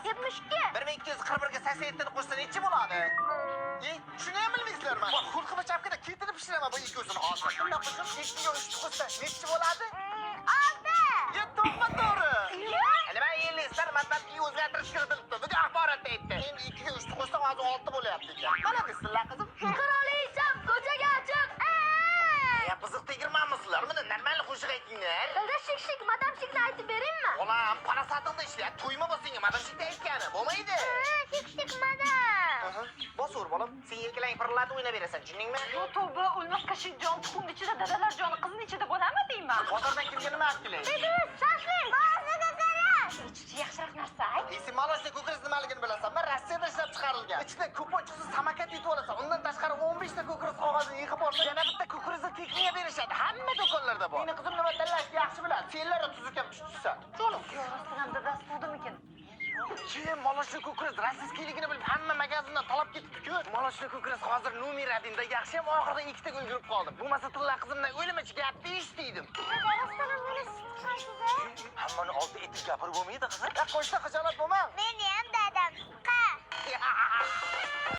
72. 1241 ga 87 ni qo'shsa nechi bo'ladi? Shuni ham bilmaysizlarmi? Xulqimi chapkada keltirib pishiraman bu ikkosini hozir. Shunda qizim 2 ga 3 qo'shsa nechi bo'ladi? 6. To'g'ri to'g'ri. Nima yeylislar? Matematikni o'zgartirish kiritilibdi. Bugun axborotda aytdi. Endi 2 ga 3 qo'shsa hozir 6 bo'lyapti ekan. Mana bizlar qizim. Qirolicham ko'chaga chiq. Ya qiziq tegirmanmisizlar? Mana normal qo'shiq aytinglar. Sizga shik madamshikni aytib beringmi? Olam, parasatingda ishlayapti. To'yma bo'lsang, madamshikda aytgani. Bo'lmaydi. Shik madam. Bosur bolam, sen yelkalang pirillatib o'ynab berasan, tushundingmi? Yo tavba, o'lmas qashingjon tuxumni ichida dadalar joni qizning ichida bo'ladimi deyman. Bozordan kelgan nima aqling? Siz shashling. Ba'zida zarar. Ichichi yaxshiroq narsa ayt. Sen malashni ko'kris nimaligini bilasanmi? Rossiyada ishlab chiqarilgan. Ichida ko'pinchisi samokat yutib olasan. Undan tashqari 15 ta ko'kris qog'ozini yig'ib olsa, yana bitta ko'krisni tekniga berishadi. Hamma do'konlarda bor. Meni qizim nima tanlashni yaxshi biladi. Senlar tuzuk ham tushsa. Jo'lim. Rostdan dadasi tug'dimikin? Keyin malashni ko'kris rossiyskiligini bilib hamma magazindan talab ketibdi-ku. Malashni ko'kris hozir nomer 1da yaxshi ham oxirida ikkitaga ulgurib qoldim. Bo'lmasa tilla qizimdan o'limichi gapni eshitdim. Rostdan meni siz Hammani oldi etib gapirib bo'lmaydi qizim. Qo'shsa xijolat bo'lma. Meni ham dadam. Qa.